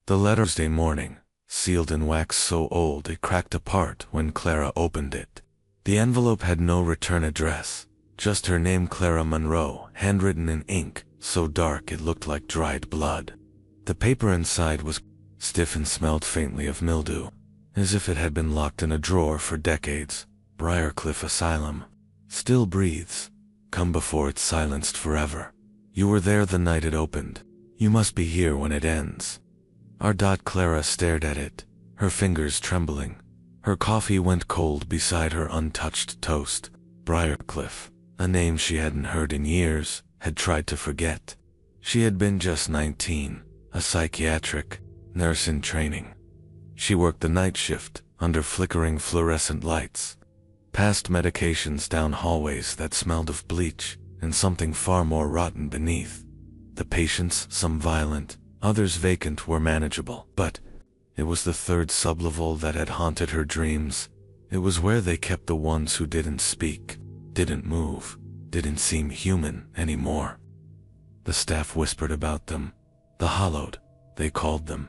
The letter Tuesday morning, sealed in wax so old it cracked apart when Clara opened it. The envelope had no return address, just her name, Clara Monroe, handwritten in ink so dark it looked like dried blood. The paper inside was stiff and smelled faintly of mildew, as if it had been locked in a drawer for decades. Briarcliff Asylum. Still breathes. Come before it's silenced forever. You were there the night it opened. You must be here when it ends. Clara stared at it, her fingers trembling. Her coffee went cold beside her untouched toast. Briarcliff, a name she hadn't heard in years, had tried to forget. She had been just 19, a psychiatric nurse in training. She worked the night shift under flickering fluorescent lights, passed medications down hallways that smelled of bleach and something far more rotten beneath. The patients, some violent, others vacant, were manageable, but it was the third sublevel that had haunted her dreams. It was where they kept the ones who didn't speak, didn't move, didn't seem human anymore. The staff whispered about them. The hollowed, they called them.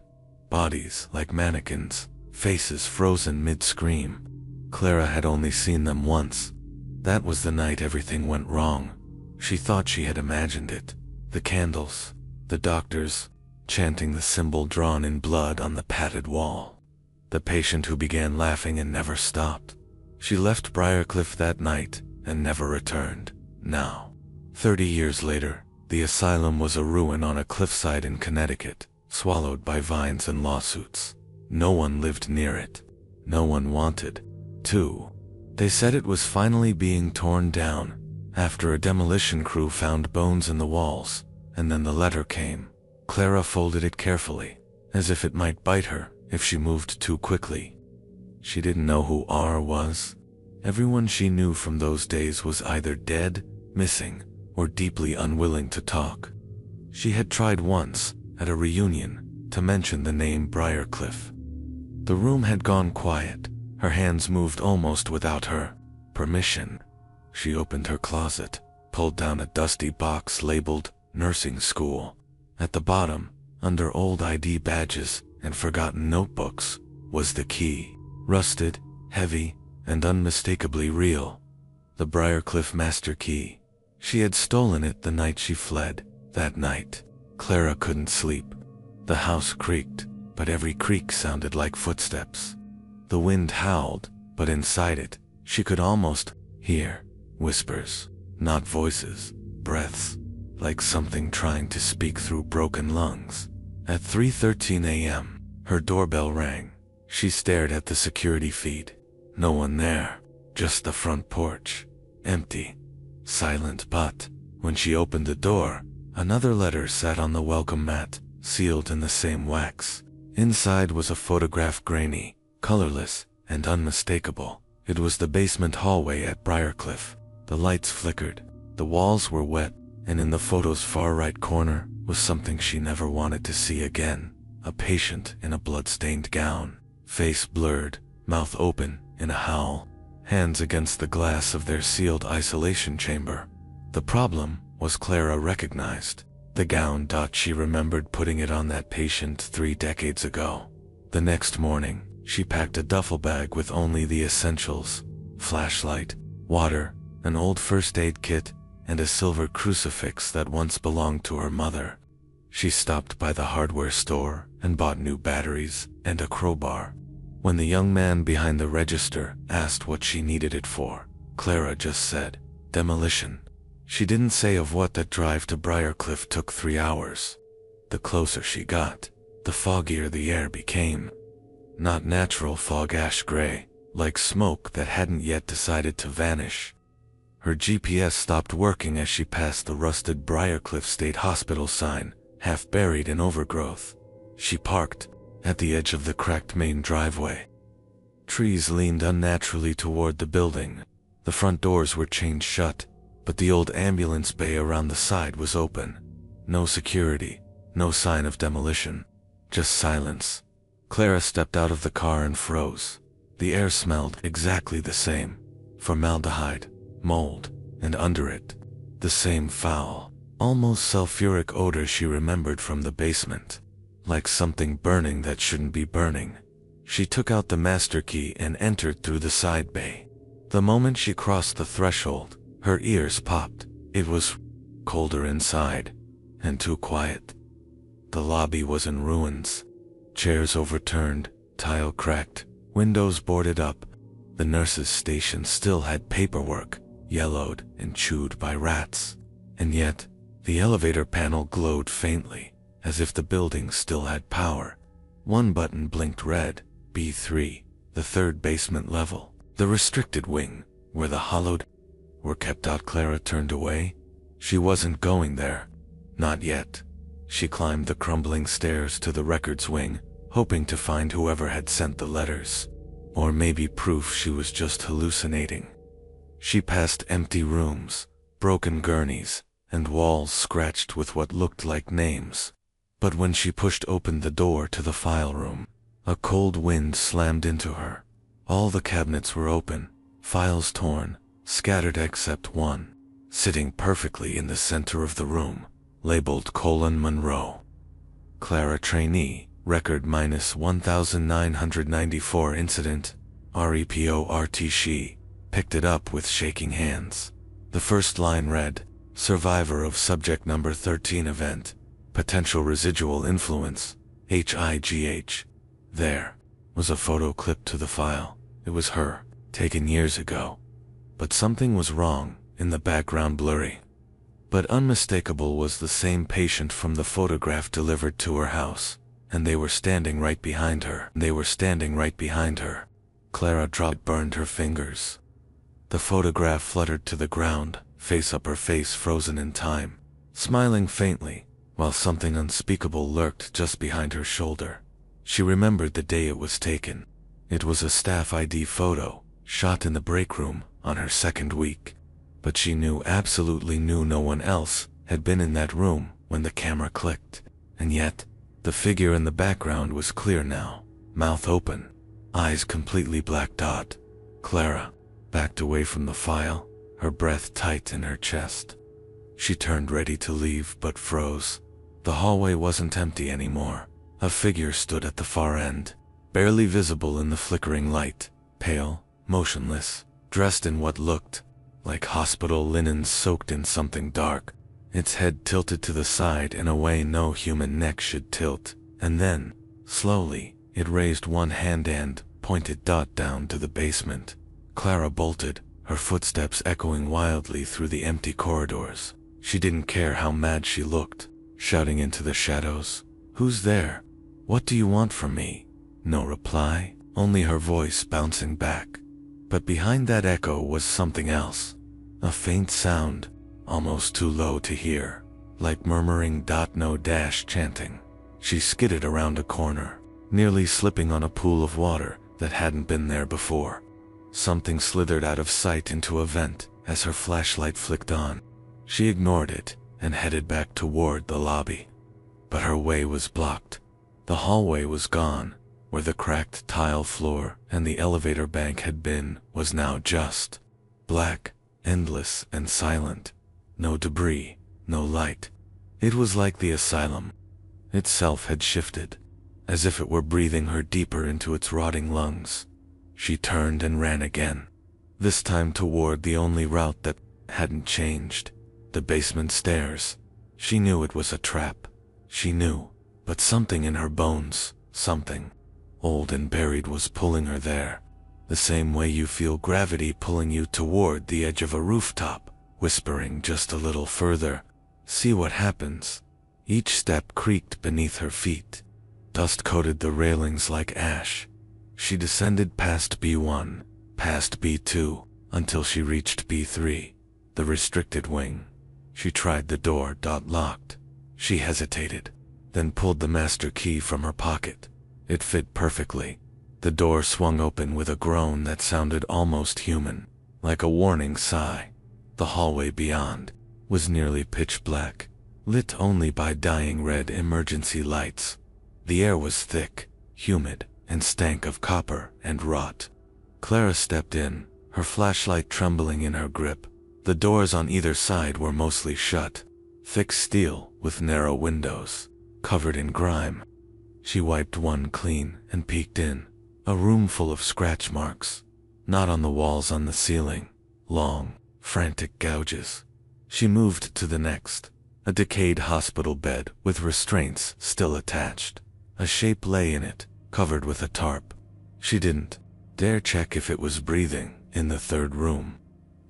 Bodies like mannequins, faces frozen mid-scream. Clara had only seen them once. That was the night everything went wrong. She thought she had imagined it. The candles, the doctors, chanting the symbol drawn in blood on the padded wall. The patient who began laughing and never stopped. She left Briarcliff that night and never returned. Now, 30 years later, the asylum was a ruin on a cliffside in Connecticut, swallowed by vines and lawsuits. No one lived near it. No one wanted to. They said it was finally being torn down after a demolition crew found bones in the walls, and then the letter came. Clara folded it carefully, as if it might bite her if she moved too quickly. She didn't know who R was. Everyone she knew from those days was either dead, missing, or deeply unwilling to talk. She had tried once, at a reunion, to mention the name Briarcliff. The room had gone quiet. Her hands moved almost without her permission. She opened her closet, pulled down a dusty box labeled Nursing School. At the bottom, under old ID badges and forgotten notebooks, was the key. Rusted, heavy, and unmistakably real. The Briarcliff master key. She had stolen it the night she fled. That night, Clara couldn't sleep. The house creaked, but every creak sounded like footsteps. The wind howled, but inside it, she could almost hear whispers, not voices, breaths, like something trying to speak through broken lungs. At 3:13 a.m., her doorbell rang. She stared at the security feed. No one there, just the front porch, empty, silent. But when she opened the door, another letter sat on the welcome mat, sealed in the same wax. Inside was a photograph, grainy, colorless, and unmistakable. It was the basement hallway at Briarcliff. The lights flickered, the walls were wet, and in the photo's far right corner was something she never wanted to see again. A patient in a blood-stained gown, face blurred, mouth open in a howl, hands against the glass of their sealed isolation chamber. The problem was Clara recognized the gown. She remembered putting it on that patient 3 decades ago. The next morning, she packed a duffel bag with only the essentials: flashlight, water, an old first aid kit, and a silver crucifix that once belonged to her mother. She stopped by the hardware store and bought new batteries and a crowbar. When the young man behind the register asked what she needed it for, Clara just said, demolition. She didn't say of what. That drive to Briarcliff took 3 hours. The closer she got, the foggier the air became. Not natural fog, ash gray, like smoke that hadn't yet decided to vanish. Her GPS stopped working as she passed the rusted Briarcliff State Hospital sign, half buried in overgrowth. She parked at the edge of the cracked main driveway. Trees leaned unnaturally toward the building. The front doors were chained shut, but the old ambulance bay around the side was open. No security, no sign of demolition, just silence. Clara stepped out of the car and froze. The air smelled exactly the same: formaldehyde, mold, and under it, the same foul, almost sulfuric odor she remembered from the basement. like something burning that shouldn't be burning. She took out the master key and entered through the side bay. The moment she crossed the threshold, her ears popped. It was colder inside, and too quiet. The lobby was in ruins. Chairs overturned, tile cracked, windows boarded up. The nurse's station still had paperwork, yellowed and chewed by rats. And yet, the elevator panel glowed faintly, as if the building still had power. One button blinked red, B3, the third basement level. The restricted wing, where the hollowed were kept out. Clara turned away. She wasn't going there. Not yet. She climbed the crumbling stairs to the records wing, hoping to find whoever had sent the letters. Or maybe proof she was just hallucinating. She passed empty rooms, broken gurneys, and walls scratched with what looked like names. But when she pushed open the door to the file room, a cold wind slammed into her. All the cabinets were open, files torn, scattered except one, sitting perfectly in the center of the room, labeled Monroe. Clara trainee, record -1994 incident, report. She picked it up with shaking hands. The first line read, survivor of subject number 13 event, potential residual influence, HIGH. There was a photo clipped to the file. It was her, taken years ago. But something was wrong, in the background blurry. But unmistakable was the same patient from the photograph delivered to her house, and they were standing right behind her. Clara dropped, burned her fingers. The photograph fluttered to the ground, face up, her face frozen in time, smiling faintly, while something unspeakable lurked just behind her shoulder. She remembered the day it was taken. It was a staff ID photo, shot in the break room on her second week. But she absolutely knew no one else had been in that room when the camera clicked. And yet, the figure in the background was clear now, mouth open, eyes completely blacked out. Clara backed away from the file, her breath tight in her chest. She turned ready to leave but froze. The hallway wasn't empty anymore. A figure stood at the far end, barely visible in the flickering light, pale, motionless, dressed in what looked like hospital linen soaked in something dark. Its head tilted to the side in a way no human neck should tilt, and then, slowly, it raised one hand and pointed down to the basement. Clara bolted, her footsteps echoing wildly through the empty corridors. She didn't care how mad she looked, shouting into the shadows, "Who's there? What do you want from me?" No reply, only her voice bouncing back. But behind that echo was something else. A faint sound, almost too low to hear, like murmuring no dash chanting. She skidded around a corner, nearly slipping on a pool of water that hadn't been there before. Something slithered out of sight into a vent as her flashlight flicked on. She ignored it and headed back toward the lobby. But her way was blocked. The hallway was gone. Where the cracked tile floor and the elevator bank had been was now just black, endless and silent. No debris, no light. It was like the asylum itself had shifted, as if it were breathing her deeper into its rotting lungs. She turned and ran again, this time toward the only route that hadn't changed, the basement stairs. She knew it was a trap. She knew, but something in her bones, something old and buried, was pulling her there. The same way you feel gravity pulling you toward the edge of a rooftop, whispering just a little further, see what happens. Each step creaked beneath her feet. Dust coated the railings like ash. She descended past B1, past B2, until she reached B3, the restricted wing. She tried the door, locked. She hesitated, then pulled the master key from her pocket. It fit perfectly. The door swung open with a groan that sounded almost human, like a warning sigh. The hallway beyond was nearly pitch black, lit only by dying red emergency lights. The air was thick, humid, and stank of copper and rot. Clara stepped in, her flashlight trembling in her grip. The doors on either side were mostly shut, thick steel with narrow windows, covered in grime. She wiped one clean and peeked in. A room full of scratch marks. Not on the walls, on the ceiling. Long, frantic gouges. She moved to the next. A decayed hospital bed with restraints still attached. A shape lay in it, covered with a tarp. She didn't dare check if it was breathing in the third room.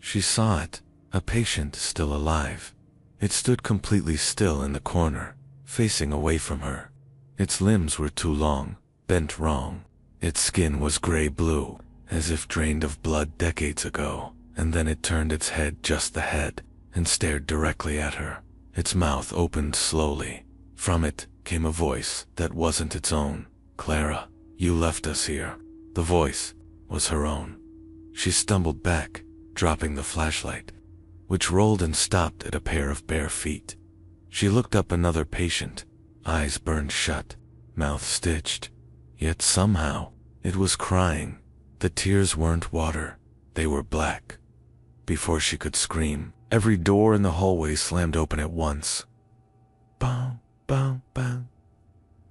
She saw it, a patient still alive. It stood completely still in the corner, facing away from her. Its limbs were too long, bent wrong. Its skin was gray-blue, as if drained of blood decades ago, and then it turned its head, just the head, and stared directly at her. Its mouth opened slowly. From it came a voice that wasn't its own. "Clara, you left us here." The voice was her own. She stumbled back, dropping the flashlight, which rolled and stopped at a pair of bare feet. She looked up. Another patient, eyes burned shut, mouth stitched. Yet somehow, it was crying. The tears weren't water, they were black. Before she could scream, every door in the hallway slammed open at once. Bang, bang, bang.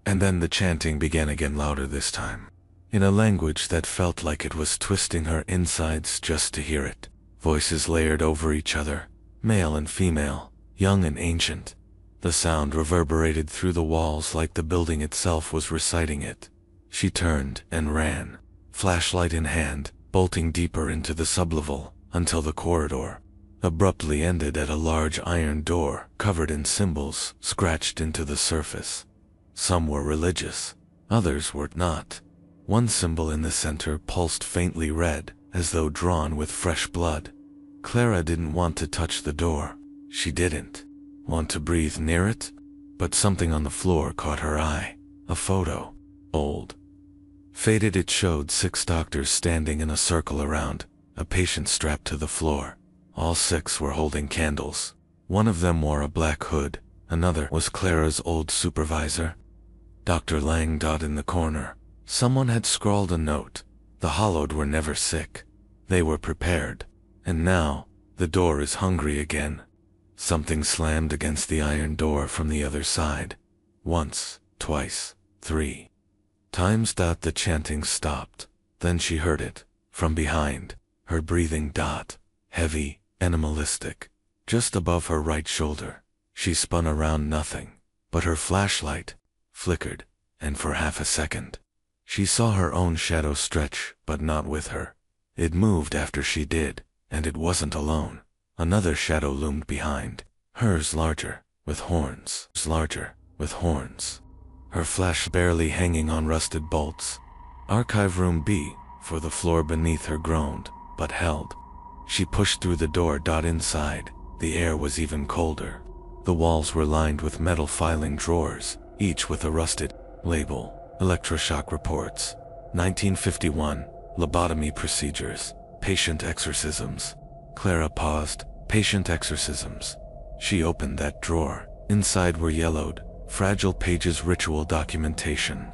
And then the chanting began again, louder this time, in a language that felt like it was twisting her insides just to hear it. Voices layered over each other, male and female, young and ancient. The sound reverberated through the walls like the building itself was reciting it. She turned and ran, flashlight in hand, bolting deeper into the sublevel, until the corridor abruptly ended at a large iron door covered in symbols scratched into the surface. Some were religious, others were not. One symbol in the center pulsed faintly red, as though drawn with fresh blood. Clara didn't want to touch the door. She didn't want to breathe near it, but something on the floor caught her eye. A photo. Old. Faded. It showed 6 doctors standing in a circle around a patient strapped to the floor. All 6 were holding candles. One of them wore a black hood. Another was Clara's old supervisor, Dr. Lang. In the corner, someone had scrawled a note. The hollowed were never sick. They were prepared. And now, the door is hungry again. Something slammed against the iron door from the other side. Once, twice, 3 times. The chanting stopped. Then she heard it, from behind, her breathing. Heavy, animalistic, just above her right shoulder. She spun around. Nothing, but her flashlight flickered, and for half a second, she saw her own shadow stretch, but not with her. It moved after she did, and it wasn't alone. Another shadow loomed behind, hers larger, with horns. Her flash barely hanging on rusted bolts. Archive Room B, for the floor beneath her groaned, but held. She pushed through the door. Inside, the air was even colder. The walls were lined with metal filing drawers, each with a rusted label. Electroshock reports. 1951. Lobotomy procedures. Patient exorcisms. Clara paused. Patient exorcisms. She opened that drawer. Inside were yellowed, fragile pages. Ritual documentation.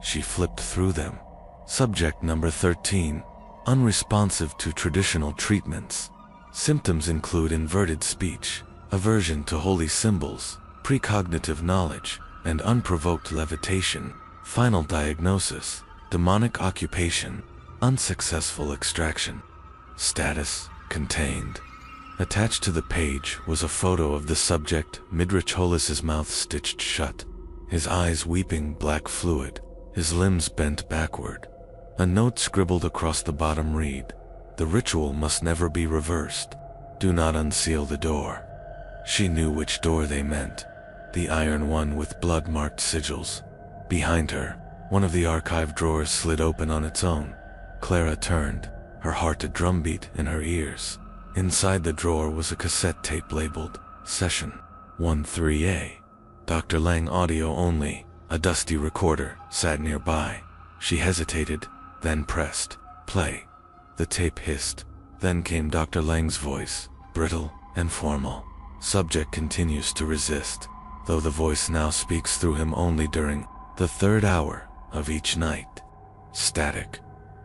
She flipped through them. Subject number 13. Unresponsive to traditional treatments. Symptoms include inverted speech, aversion to holy symbols, precognitive knowledge, and unprovoked levitation. Final diagnosis: demonic occupation, unsuccessful extraction. Status: contained. Attached to the page was a photo of the subject, Midrich Hollis's mouth stitched shut, his eyes weeping black fluid, his limbs bent backward. A note scribbled across the bottom read: "The ritual must never be reversed. Do not unseal the door." She knew which door they meant. The iron one with blood-marked sigils. Behind her, one of the archive drawers slid open on its own. Clara turned, her heart a drumbeat in her ears. Inside the drawer was a cassette tape labeled Session 13A. Dr. Lang audio only. A dusty recorder sat nearby. She hesitated, then pressed play. The tape hissed. Then came Dr. Lang's voice, brittle and formal. Subject continues to resist, though the voice now speaks through him only during the 3rd hour of each night. Static.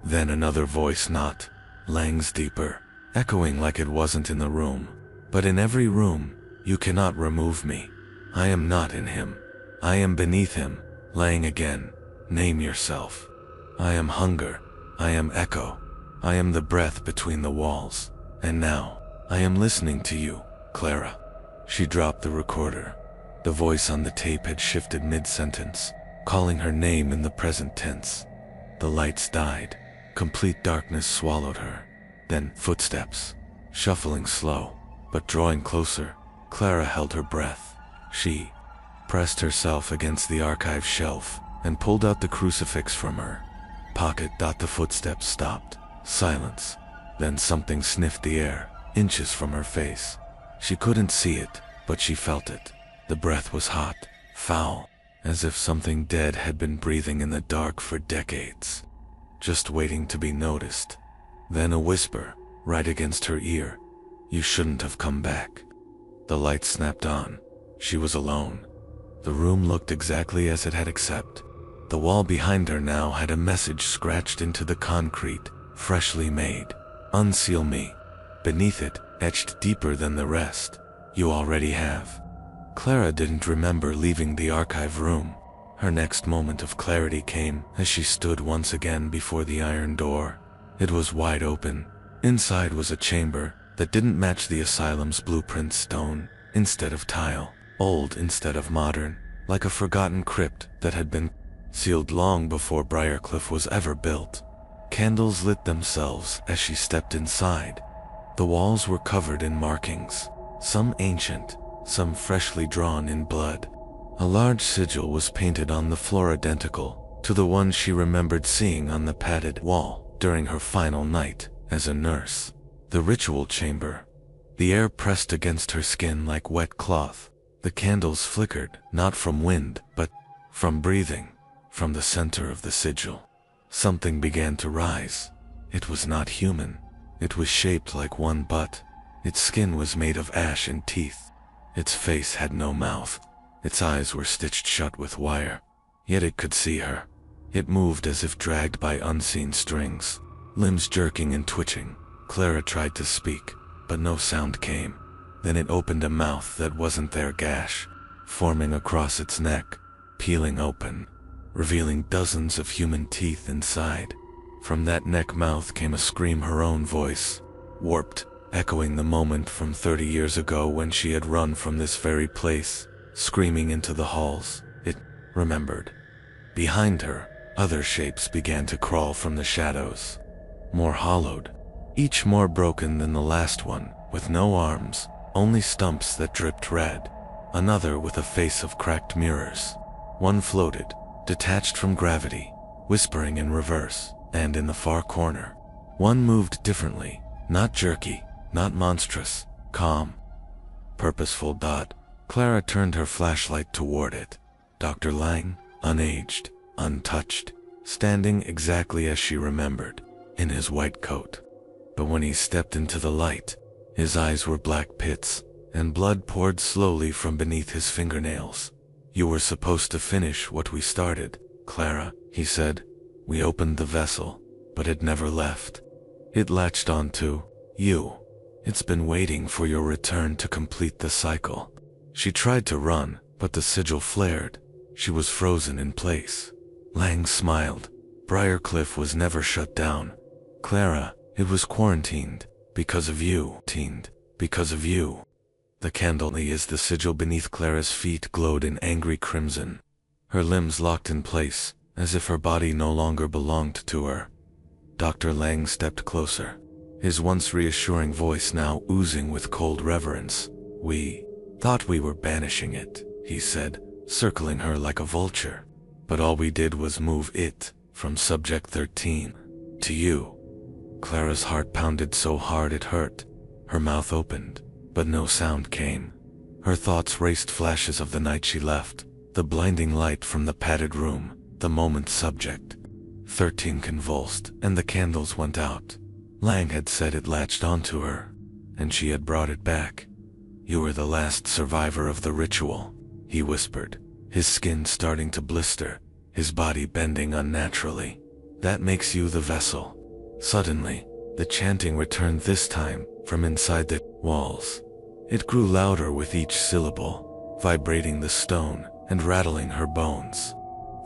Then another voice, not Lang's, deeper, echoing like it wasn't in the room. "But in every room, you cannot remove me. I am not in him. I am beneath him, Lang again. Name yourself. I am hunger. I am echo. I am the breath between the walls. And now, I am listening to you, Clara. She dropped the recorder. The voice on the tape had shifted mid-sentence, calling her name in the present tense. The lights died. Complete darkness swallowed her. Then footsteps, shuffling slow, but drawing closer. Clara held her breath. She pressed herself against the archive shelf and pulled out the crucifix from her pocket. The footsteps stopped. Silence. Then something sniffed the air, inches from her face. She couldn't see it, but she felt it. The breath was hot, foul, as if something dead had been breathing in the dark for decades, just waiting to be noticed. Then a whisper, right against her ear. You shouldn't have come back. The light snapped on. She was alone. The room looked exactly as it had except the wall behind her now had a message scratched into the concrete, freshly made. Unseal me. Beneath it, etched deeper than the rest, you already have. Clara didn't remember leaving the archive room. Her next moment of clarity came as she stood once again before the iron door. It was wide open. Inside was a chamber that didn't match the asylum's blueprint: stone instead of tile, old instead of modern, like a forgotten crypt that had been sealed long before Briarcliff was ever built. Candles lit themselves as she stepped inside. The walls were covered in markings, some ancient, some freshly drawn in blood. A large sigil was painted on the floor, identical to the one she remembered seeing on the padded wall during her final night as a nurse. The ritual chamber. The air pressed against her skin like wet cloth. The candles flickered, not from wind, but from breathing. From the center of the sigil, something began to rise. It was not human. It was shaped like one, but its skin was made of ash and teeth. Its face had no mouth. Its eyes were stitched shut with wire. Yet it could see her. It moved as if dragged by unseen strings, limbs jerking and twitching. Clara tried to speak, but no sound came. Then it opened a mouth that wasn't there, gash forming across its neck, peeling open, revealing dozens of human teeth inside. From that neck mouth came a scream, her own voice, warped, echoing the moment from 30 years ago when she had run from this very place, screaming into the halls. It remembered. Behind her, other shapes began to crawl from the shadows, more hollowed, each more broken than the last one, with no arms, only stumps that dripped red. Another with a face of cracked mirrors. One floated, detached from gravity, whispering in reverse, and in the far corner, one moved differently, not jerky, not monstrous, calm, purposeful. Clara turned her flashlight toward it. Dr. Lang, unaged, untouched, standing exactly as she remembered, in his white coat. But when he stepped into the light, his eyes were black pits, and blood poured slowly from beneath his fingernails. You were supposed to finish what we started, Clara, he said. We opened the vessel, but it never left. It latched onto you. It's been waiting for your return to complete the cycle. She tried to run, but the sigil flared. She was frozen in place. Lang smiled. Briarcliff was never shut down. Clara, it was quarantined. Because of you. Because of you. The candle as the sigil beneath Clara's feet glowed in angry crimson. Her limbs locked in place, as if her body no longer belonged to her. Dr. Lang stepped closer, his once reassuring voice now oozing with cold reverence. We thought we were banishing it, he said, circling her like a vulture. But all we did was move it from Subject 13 to you. Clara's heart pounded so hard it hurt. Her mouth opened, but no sound came. Her thoughts raced flashes of the night she left, the blinding light from the padded room, the moment Subject 13 convulsed and the candles went out. Lang had said it latched onto her, and she had brought it back. You were the last survivor of the ritual, he whispered, his skin starting to blister, his body bending unnaturally. That makes you the vessel. Suddenly, the chanting returned, this time from inside the walls. It grew louder with each syllable, vibrating the stone and rattling her bones.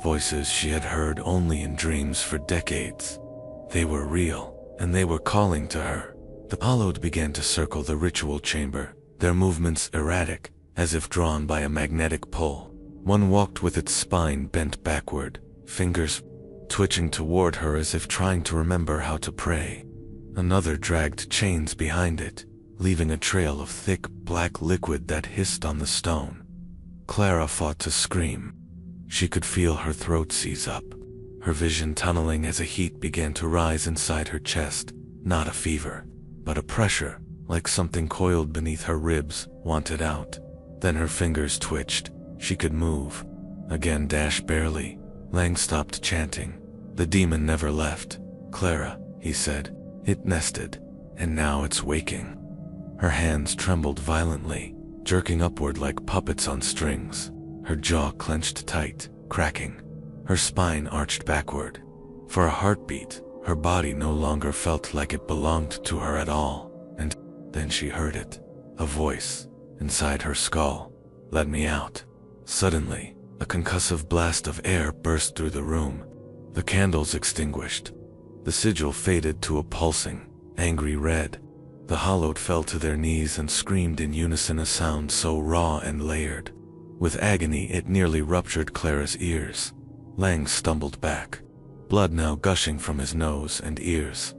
voices she had heard only in dreams for decades. They were real, and they were calling to her. The hallowed began to circle the ritual chamber, their movements erratic, as if drawn by a magnetic pull. One walked with its spine bent backward, fingers twitching toward her as if trying to remember how to pray. Another dragged chains behind it, leaving a trail of thick, black liquid that hissed on the stone. Clara fought to scream. She could feel her throat seize up, her vision tunneling as a heat began to rise inside her chest, not a fever, but a pressure, like something coiled beneath her ribs, wanted out. Then her fingers twitched. She could move. Again, barely. Lang stopped chanting. The demon never left. Clara, he said. It nested, and now it's waking. Her hands trembled violently, jerking upward like puppets on strings. Her jaw clenched tight, cracking. Her spine arched backward. For a heartbeat, her body no longer felt like it belonged to her at all. And then she heard it. A voice, inside her skull. Let me out. Suddenly, a concussive blast of air burst through the room. The candles extinguished. The sigil faded to a pulsing, angry red. The hallowed fell to their knees and screamed in unison, a sound so raw and layered. With agony, it nearly ruptured Clara's ears. Lang stumbled back, blood now gushing from his nose and ears.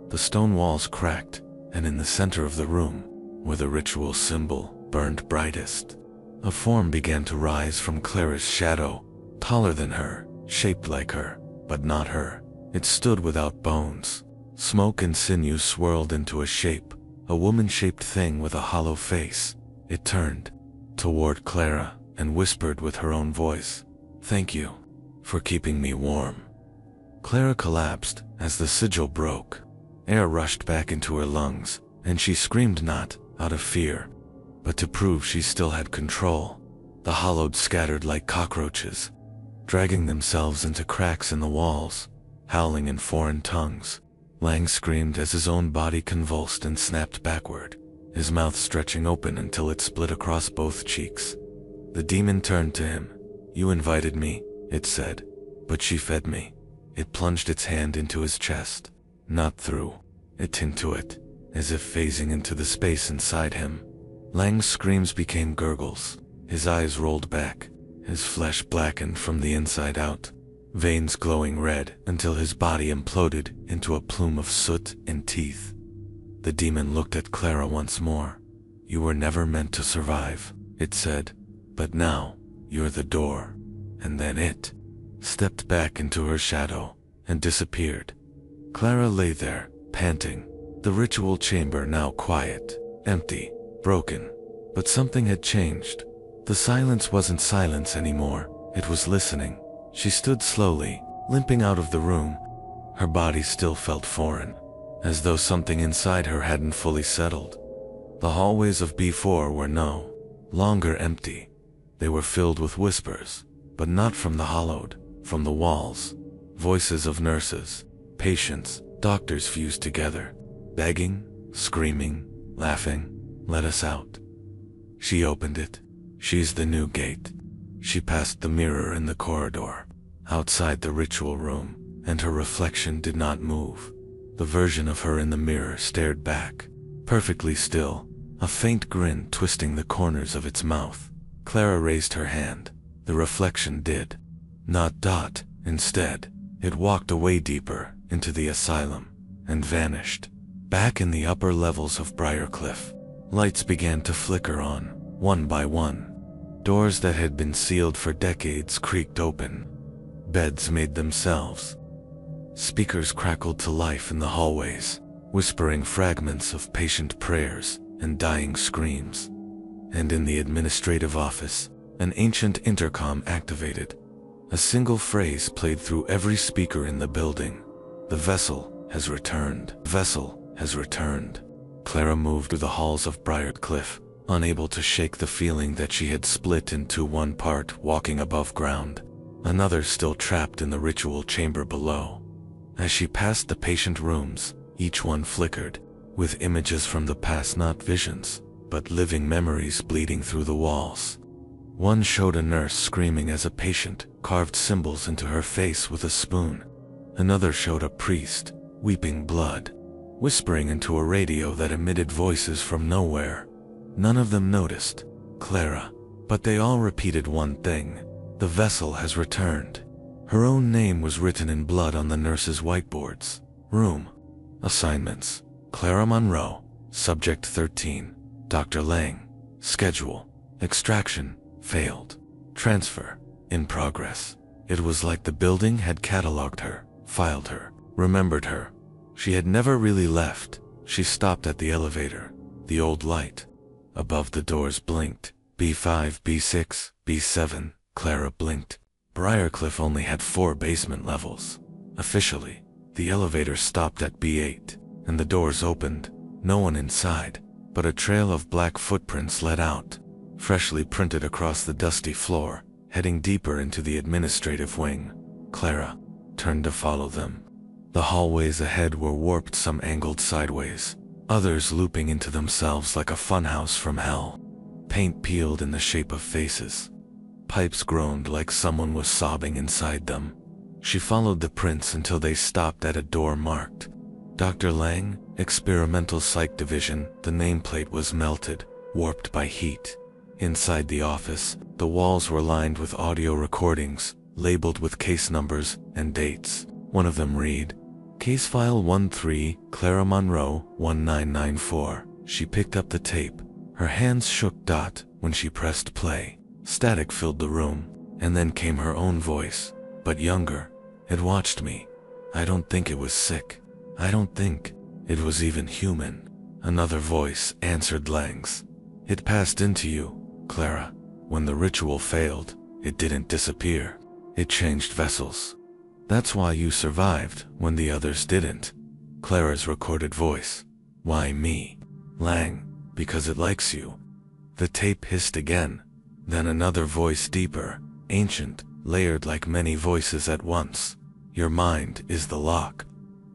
The stone walls cracked, and in the center of the room, where the ritual symbol burned brightest, a form began to rise from Clara's shadow, taller than her, shaped like her, but not her. It stood without bones. Smoke and sinew swirled into a shape, a woman-shaped thing with a hollow face. It turned toward Clara and whispered with her own voice, "Thank you for keeping me warm." Clara collapsed as the sigil broke. Air rushed back into her lungs, and she screamed not out of fear, but to prove she still had control. The hallowed scattered like cockroaches, dragging themselves into cracks in the walls, howling in foreign tongues. Lang screamed as his own body convulsed and snapped backward, his mouth stretching open until it split across both cheeks. The demon turned to him. "You invited me," it said, "but she fed me." It plunged its hand into his chest, not through it, into it, as if phasing into the space inside him. Lang's screams became gurgles. His eyes rolled back, his flesh blackened from the inside out, veins glowing red until his body imploded into a plume of soot and teeth. The demon looked at Clara once more. "You were never meant to survive," it said, "but now you're the door." And then it stepped back into her shadow and disappeared. Clara lay there, panting, the ritual chamber now quiet, empty, broken. But something had changed. The silence wasn't silence anymore, it was listening. She stood slowly, limping out of the room. Her body still felt foreign, as though something inside her hadn't fully settled. The hallways of B4 were no longer empty. They were filled with whispers, but not from the hallowed, from the walls. Voices of nurses, patients, doctors fused together, begging, screaming, laughing, "Let us out." She opened it. "She's the new gate." She passed the mirror in the corridor, outside the ritual room, and her reflection did not move. The version of her in the mirror stared back, perfectly still, a faint grin twisting the corners of its mouth. Clara raised her hand. The reflection did not dot. Instead, it walked away deeper into the asylum and vanished. Back in the upper levels of Briarcliff, lights began to flicker on, one by one. Doors that had been sealed for decades creaked open. Beds made themselves. Speakers crackled to life in the hallways, whispering fragments of patient prayers and dying screams. And in the administrative office, an ancient intercom activated. A single phrase played through every speaker in the building. "The vessel has returned. The vessel has returned." Clara moved through the halls of Briarcliff, unable to shake the feeling that she had split into one part walking above ground, another still trapped in the ritual chamber below. As she passed the patient rooms, each one flickered, with images from the past, not visions, but living memories bleeding through the walls. One showed a nurse screaming as a patient carved symbols into her face with a spoon. Another showed a priest, weeping blood, whispering into a radio that emitted voices from nowhere. None of them noticed Clara, but they all repeated one thing: the vessel has returned. Her own name was written in blood on the nurses' whiteboards. Room. Assignments. Clara Monroe. Subject 13. Dr. Lang. Schedule. Extraction. Failed. Transfer. In progress. It was like the building had cataloged her, filed her, remembered her. She had never really left. She stopped at the elevator. The old light above the doors blinked. B5, B6, B7. Clara blinked. Briarcliff only had 4 basement levels. Officially, the elevator stopped at B8, and the doors opened. No one inside, but a trail of black footprints led out, freshly printed across the dusty floor, heading deeper into the administrative wing. Clara turned to follow them. The hallways ahead were warped, some angled sideways, others looping into themselves like a funhouse from hell. Paint peeled in the shape of faces. Pipes groaned like someone was sobbing inside them. She followed the prints until they stopped at a door marked Dr. Lang, Experimental Psych Division. The nameplate was melted, warped by heat. Inside the office, the walls were lined with audio recordings, labeled with case numbers and dates. One of them read, Case File 13, Clara Monroe, 1994. She picked up the tape. Her hands shook. When she pressed play, static filled the room, and then came her own voice, but younger. It watched me. I don't think it was sick. I don't think it was even human. Another voice answered Lang's. It passed into you, Clara. When the ritual failed, it didn't disappear. It changed vessels. That's why you survived when the others didn't. Clara's recorded voice. Why me? Lang, because it likes you. The tape hissed again. Then another voice, deeper, ancient, layered like many voices at once. Your mind is the lock.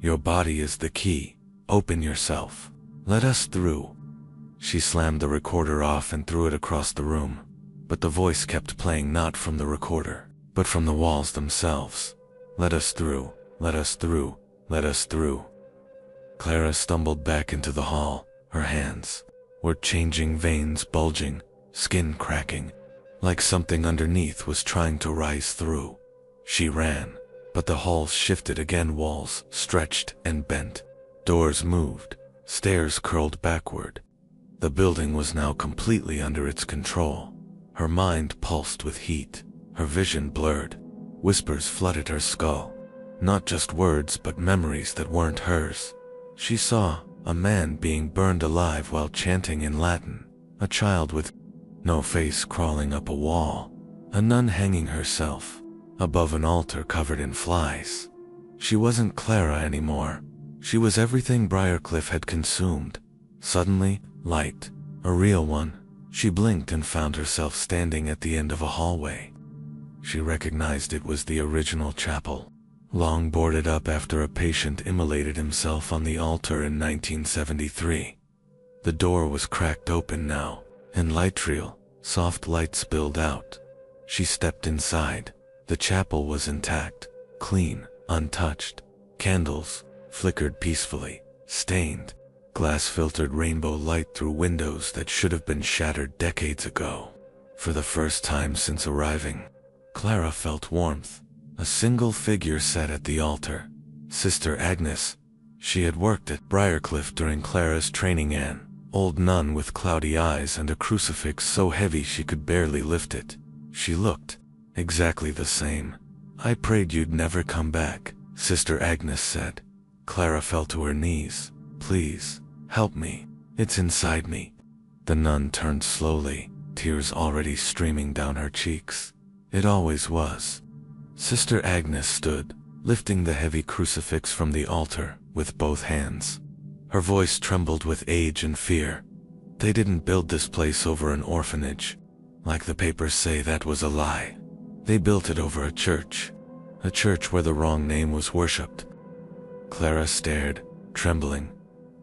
Your body is the key. Open yourself. Let us through. She slammed the recorder off and threw it across the room. But the voice kept playing, not from the recorder, but from the walls themselves. Let us through. Let us through. Let us through. Clara stumbled back into the hall. Her hands were changing, veins bulging, skin cracking, like something underneath was trying to rise through. She ran, but the halls shifted again. Walls stretched and bent. Doors moved. Stairs curled backward. The building was now completely under its control. Her mind pulsed with heat. Her vision blurred. Whispers flooded her skull. Not just words, but memories that weren't hers. She saw a man being burned alive while chanting in Latin. A child with no face crawling up a wall. A nun hanging herself above an altar covered in flies. She wasn't Clara anymore. She was everything Briarcliff had consumed. Suddenly, light. A real one. She blinked and found herself standing at the end of a hallway. She recognized it was the original chapel, long boarded up after a patient immolated himself on the altar in 1973. The door was cracked open now, and soft light spilled out. She stepped inside. The chapel was intact, clean, untouched. Candles flickered peacefully, stained. Glass filtered rainbow light through windows that should have been shattered decades ago. For the first time since arriving, Clara felt warmth. A single figure sat at the altar. Sister Agnes. She had worked at Briarcliff during Clara's training. An old nun with cloudy eyes and a crucifix so heavy she could barely lift it. She looked exactly the same. I prayed you'd never come back, Sister Agnes said. Clara fell to her knees. Please, help me. It's inside me. The nun turned slowly, tears already streaming down her cheeks. It always was. Sister Agnes stood, lifting the heavy crucifix from the altar with both hands. Her voice trembled with age and fear. They didn't build this place over an orphanage. Like the papers say, that was a lie. They built it over a church where the wrong name was worshipped. Clara stared, trembling.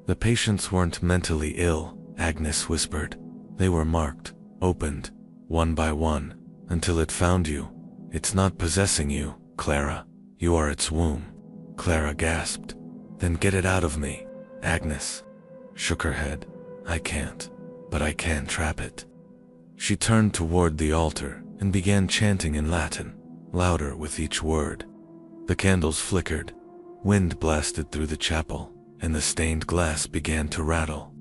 The patients weren't mentally ill, Agnes whispered. They were marked, opened, one by one, until it found you. It's not possessing you, Clara. You are its womb. Clara gasped. Then get it out of me. Agnes shook her head. I can't, but I can trap it. She turned toward the altar and began chanting in Latin, louder with each word. The candles flickered. Wind blasted through the chapel, and the stained glass began to rattle.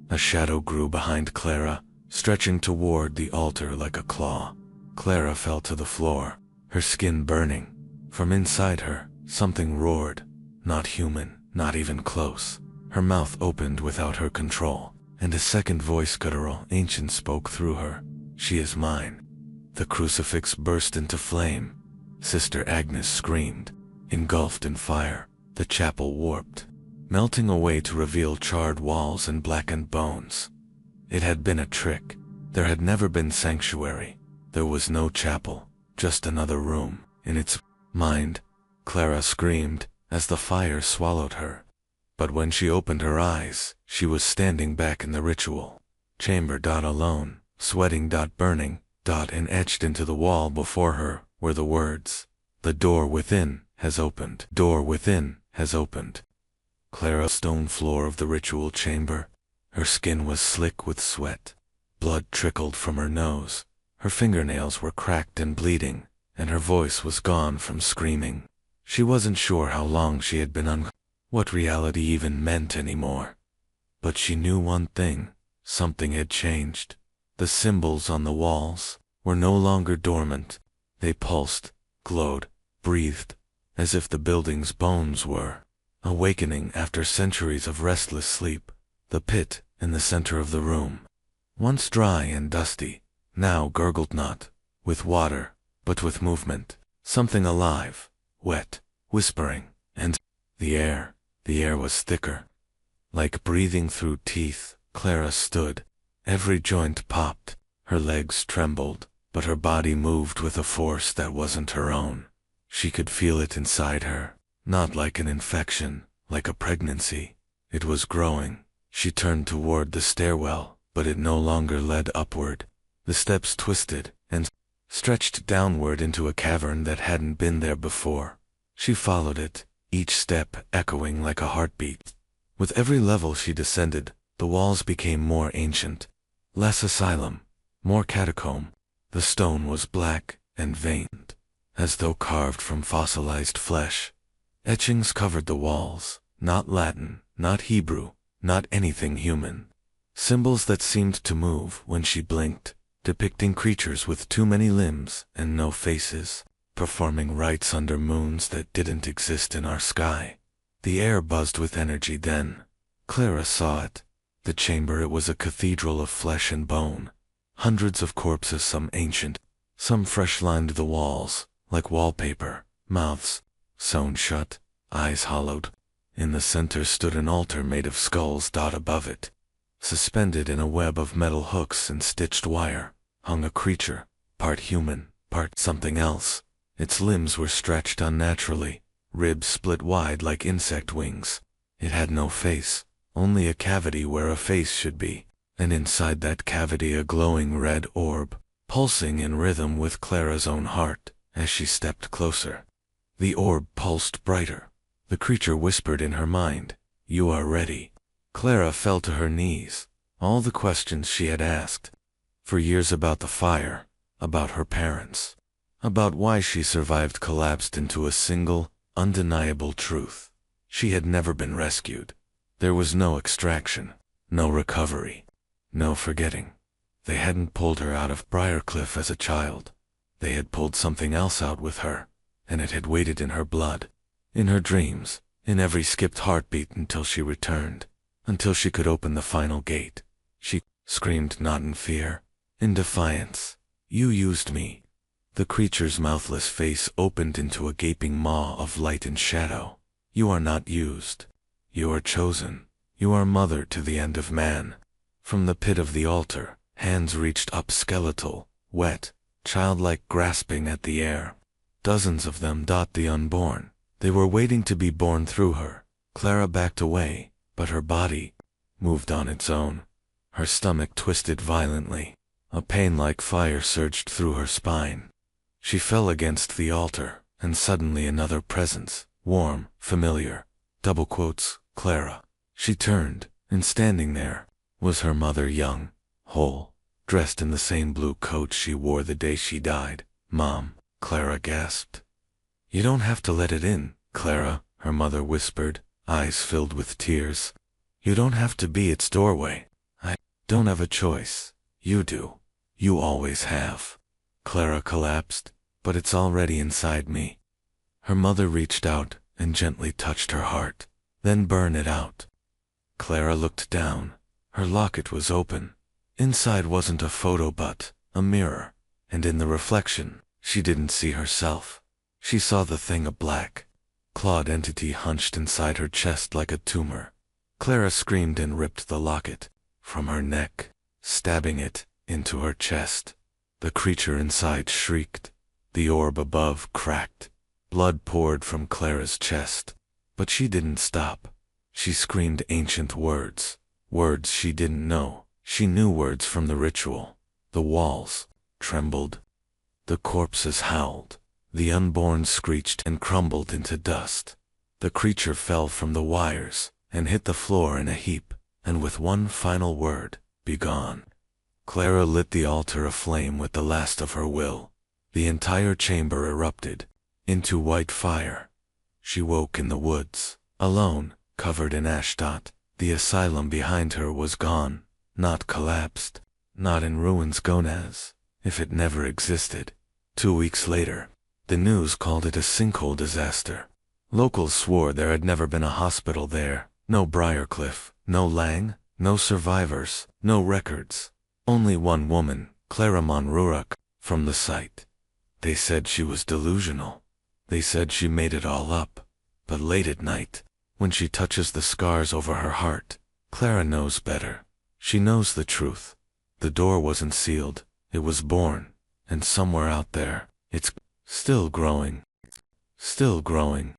A shadow grew behind Clara, stretching toward the altar like a claw. Clara fell to the floor, her skin burning. From inside her, something roared. Not human, not even close. Her mouth opened without her control, and a second voice, guttural, ancient, spoke through her. She is mine. The crucifix burst into flame. Sister Agnes screamed. Engulfed in fire, the chapel warped, melting away to reveal charred walls and blackened bones. It had been a trick. There had never been sanctuary. There was no chapel, just another room. In its mind, Clara screamed as the fire swallowed her. But when she opened her eyes, she was standing back in the ritual chamber. Alone, sweating. Burning. And etched into the wall before her were the words, "The door within has opened. Door within has opened." Clara stone floor of the ritual chamber. Her skin was slick with sweat. Blood trickled from her nose. Her fingernails were cracked and bleeding, and her voice was gone from screaming. She wasn't sure how long she had been what reality even meant anymore. But she knew one thing. Something had changed. The symbols on the walls were no longer dormant. They pulsed, glowed, breathed, as if the building's bones were awakening after centuries of restless sleep. The pit in the center of the room, once dry and dusty, now gurgled not with water, but with movement. Something alive, wet, whispering, and the air was thicker. Like breathing through teeth, Clara stood. Every joint popped, her legs trembled, but her body moved with a force that wasn't her own. She could feel it inside her, not like an infection, like a pregnancy. It was growing. She turned toward the stairwell, but it no longer led upward. The steps twisted and stretched downward into a cavern that hadn't been there before. She followed it, each step echoing like a heartbeat. With every level she descended, the walls became more ancient. Less asylum, more catacomb. The stone was black and veined, as though carved from fossilized flesh. Etchings covered the walls, not Latin, not Hebrew, not anything human. Symbols that seemed to move when she blinked, depicting creatures with too many limbs and no faces, performing rites under moons that didn't exist in our sky. The air buzzed with energy then. Clara saw it. The chamber, it was a cathedral of flesh and bone. Hundreds of corpses, some ancient, some fresh, lined the walls, like wallpaper. Mouths sewn shut, eyes hollowed. In the center stood an altar made of skulls. Above it, suspended in a web of metal hooks and stitched wire, hung a creature, part human, part something else. Its limbs were stretched unnaturally, ribs split wide like insect wings. It had no face, only a cavity where a face should be, and inside that cavity a glowing red orb, pulsing in rhythm with Clara's own heart as she stepped closer. The orb pulsed brighter. The creature whispered in her mind, "You are ready." Clara fell to her knees. All the questions she had asked for years about the fire, about her parents, about why she survived collapsed into a single, undeniable truth. She had never been rescued. There was no extraction, no recovery, no forgetting. They hadn't pulled her out of Briarcliff as a child. They had pulled something else out with her, and it had waited in her blood, in her dreams, in every skipped heartbeat until she returned, until she could open the final gate. She screamed, not in fear, in defiance. "You used me." The creature's mouthless face opened into a gaping maw of light and shadow. "You are not used. You are chosen. You are mother to the end of man." From the pit of the altar, hands reached up, skeletal, wet, childlike, grasping at the air. Dozens of them. The unborn. They were waiting to be born through her. Clara backed away, but her body moved on its own. Her stomach twisted violently. A pain like fire surged through her spine. She fell against the altar, and suddenly another presence, warm, familiar, double quotes, Clara. She turned, and standing there was her mother, young, whole, dressed in the same blue coat she wore the day she died. "Mom," Clara gasped. "You don't have to let it in, Clara," her mother whispered, eyes filled with tears. "You don't have to be its doorway. I don't have a choice. You do. You always have." Clara collapsed. "But it's already inside me." Her mother reached out and gently touched her heart. "Then burn it out." Clara looked down. Her locket was open. Inside wasn't a photo but a mirror, and in the reflection, she didn't see herself. She saw the thing, a black, clawed entity hunched inside her chest like a tumor. Clara screamed and ripped the locket from her neck, stabbing it into her chest. The creature inside shrieked. The orb above cracked. Blood poured from Clara's chest. But she didn't stop. She screamed ancient words, words she didn't know. She knew words from the ritual. The walls trembled. The corpses howled. The unborn screeched and crumbled into dust. The creature fell from the wires and hit the floor in a heap, and with one final word, "Begone." Clara lit the altar aflame with the last of her will. The entire chamber erupted into white fire. She woke in the woods, alone, covered in ashdot. The asylum behind her was gone, not collapsed, not in ruins, gone as if it never existed. 2 weeks later, the news called it a sinkhole disaster. Locals swore there had never been a hospital there. No Briarcliff, no Lang, no survivors, no records. Only one woman, Clara Monroe, from the site. They said she was delusional. They said she made it all up. But late at night, when she touches the scars over her heart, Clara knows better. She knows the truth. The door wasn't sealed. It was born. And somewhere out there, it's still growing. Still growing.